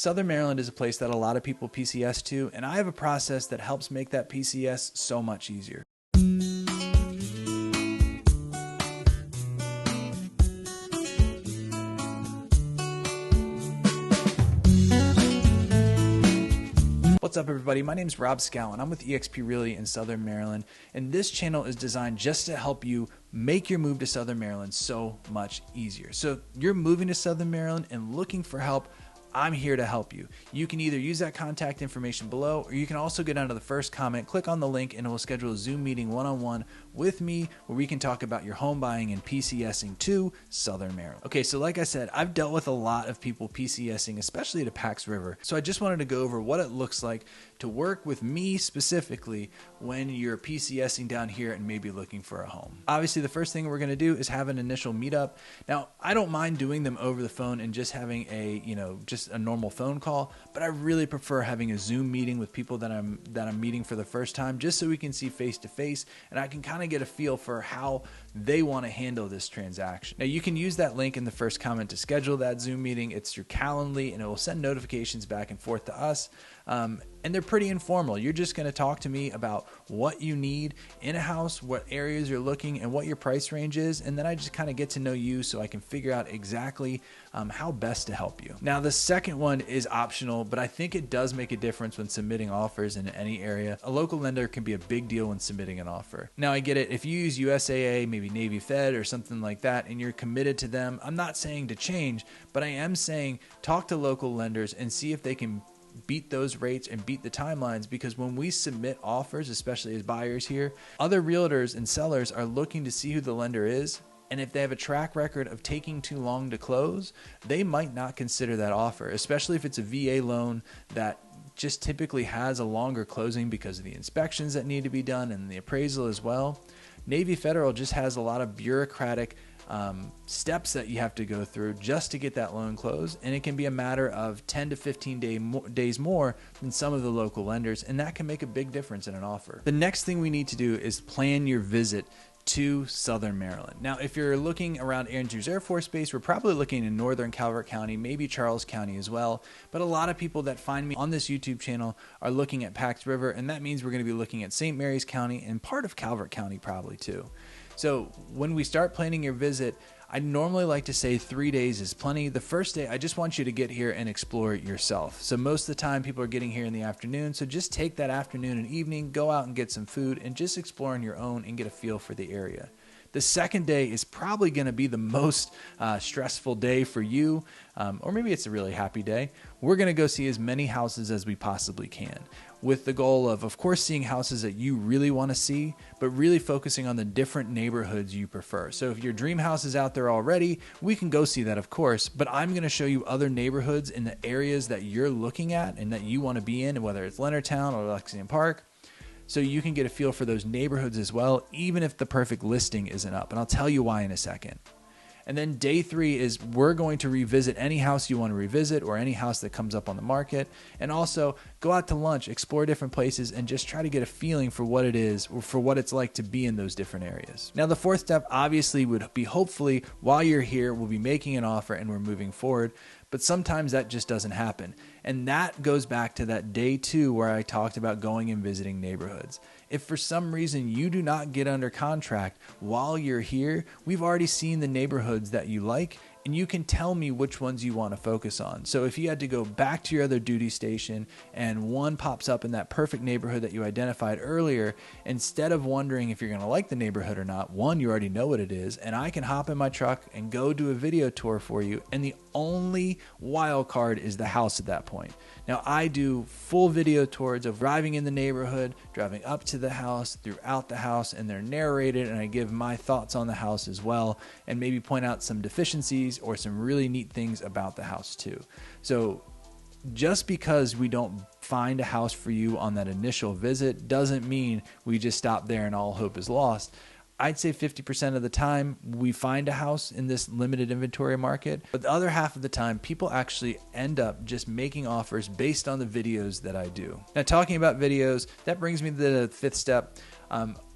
Southern Maryland is a place that a lot of people PCS to, and I have a process that helps make that PCS so much easier. What's up, everybody? My name is Rob Schou, and I'm with EXP Realty in Southern Maryland, and this channel is designed just to help you make your move to Southern Maryland so much easier. So you're moving to Southern Maryland and looking for help, I'm here to help you. You can either use that contact information below, or you can also go down to the first comment, click on the link, and it will schedule a Zoom meeting one-on-one with me where we can talk about your home buying and PCSing to Southern Maryland. Okay, so like I said, I've dealt with a lot of people PCSing, especially to PAX River. So I just wanted to go over what it looks like to work with me specifically when you're PCSing down here and maybe looking for a home. Obviously, the first thing we're going to do is have an initial meetup. Now, I don't mind doing them over the phone and just having a, just a normal phone call, but I really prefer having a Zoom meeting with people that I'm meeting for the first time, just so we can see face to face and I can kind of get a feel for how they want to handle this transaction. Now, you can use that link in the first comment to schedule that Zoom meeting. It's through Calendly, and it will send notifications back and forth to us. And they're pretty informal. You're just going to talk to me about what you need in a house, what areas you're looking, and what your price range is. And then I just kind of get to know you so I can figure out exactly how best to help you. Now, the second one is optional, but I think it does make a difference when submitting offers in any area. A local lender can be a big deal when submitting an offer. Now, I get it. If you use USAA, maybe Navy Fed or something like that, and you're committed to them, I'm not saying to change, but I am saying talk to local lenders and see if they can beat those rates and beat the timelines, because when we submit offers, especially as buyers here, other realtors and sellers are looking to see who the lender is. And if they have a track record of taking too long to close, they might not consider that offer, especially if it's a VA loan that just typically has a longer closing because of the inspections that need to be done and the appraisal as well. Navy Federal just has a lot of bureaucratic steps that you have to go through just to get that loan closed, and it can be a matter of 10 to 15 days more than some of the local lenders, and that can make a big difference in an offer. The next thing we need to do is plan your visit to Southern Maryland. Now, if you're looking around Andrews Air Force Base, we're probably looking in northern Calvert County, maybe Charles County as well. But a lot of people that find me on this YouTube channel are looking at PAX River, and that means we're going to be looking at St. Mary's County and part of Calvert County probably too. So when we start planning your visit, I normally like to say 3 days is plenty. The first day, I just want you to get here and explore it yourself. So most of the time, people are getting here in the afternoon. So just take that afternoon and evening, go out and get some food, and just explore on your own and get a feel for the area. The second day is probably going to be the most stressful day for you, or maybe it's a really happy day. We're going to go see as many houses as we possibly can, with the goal of course, seeing houses that you really want to see, but really focusing on the different neighborhoods you prefer. So if your dream house is out there already, we can go see that, of course, but I'm going to show you other neighborhoods in the areas that you're looking at and that you want to be in, whether it's Leonardtown or Lexington Park, so you can get a feel for those neighborhoods as well, even if the perfect listing isn't up. And I'll tell you why in a second. And then day 3 is we're going to revisit any house you want to revisit or any house that comes up on the market. And also go out to lunch, explore different places, and just try to get a feeling for what it is or for what it's like to be in those different areas. Now, the fourth step obviously would be, hopefully while you're here, we'll be making an offer and we're moving forward. But sometimes that just doesn't happen. And that goes back to that day 2 where I talked about going and visiting neighborhoods. If for some reason you do not get under contract while you're here, we've already seen the neighborhoods that you like, and you can tell me which ones you want to focus on. So if you had to go back to your other duty station and one pops up in that perfect neighborhood that you identified earlier, instead of wondering if you're going to like the neighborhood or not, one, you already know what it is, and I can hop in my truck and go do a video tour for you, and the only wild card is the house at that point. Now, I do full video tours of driving in the neighborhood, driving up to the house, throughout the house, and they're narrated, and I give my thoughts on the house as well, and maybe point out some deficiencies or some really neat things about the house too. So just because we don't find a house for you on that initial visit doesn't mean we just stop there and all hope is lost. I'd say 50% of the time we find a house in this limited inventory market, but the other half of the time people actually end up just making offers based on the videos that I do. Now, talking about videos, that brings me to the 5th step.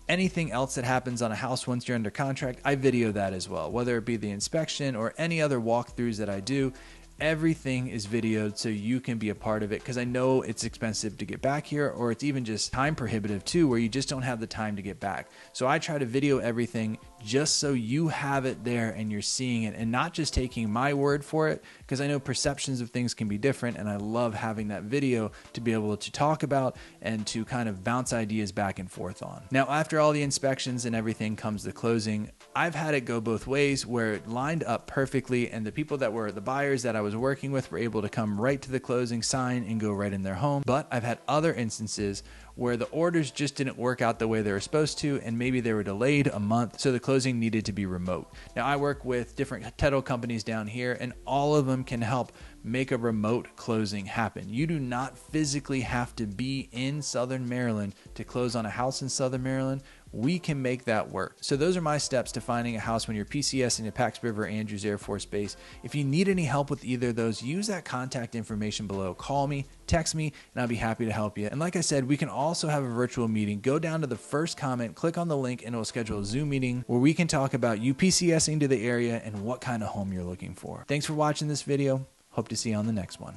Anything else that happens on a house once you're under contract, I video that as well, whether it be the inspection or any other walkthroughs that I do. Everything is videoed so you can be a part of it, because I know it's expensive to get back here, or it's even just time prohibitive too, where you just don't have the time to get back. So I try to video everything just so you have it there and you're seeing it and not just taking my word for it, because I know perceptions of things can be different, and I love having that video to be able to talk about and to kind of bounce ideas back and forth on. Now, after all the inspections and everything comes the closing. I've had it go both ways, where it lined up perfectly and the people that were the buyers that I was working with were able to come right to the closing, sign, and go right in their home. But I've had other instances where the orders just didn't work out the way they were supposed to, and maybe they were delayed a month, so the closing needed to be remote. Now, I work with different title companies down here, and all of them can help make a remote closing happen. You do not physically have to be in Southern Maryland to close on a house in Southern Maryland. We can make that work. So those are my steps to finding a house when you're PCSing at PAX River, Andrews Air Force Base. If you need any help with either of those, use that contact information below. Call me, text me, and I'll be happy to help you. And like I said, we can also have a virtual meeting. Go down to the first comment, click on the link, and we'll schedule a Zoom meeting where we can talk about you PCSing to the area and what kind of home you're looking for. Thanks for watching this video. Hope to see you on the next one.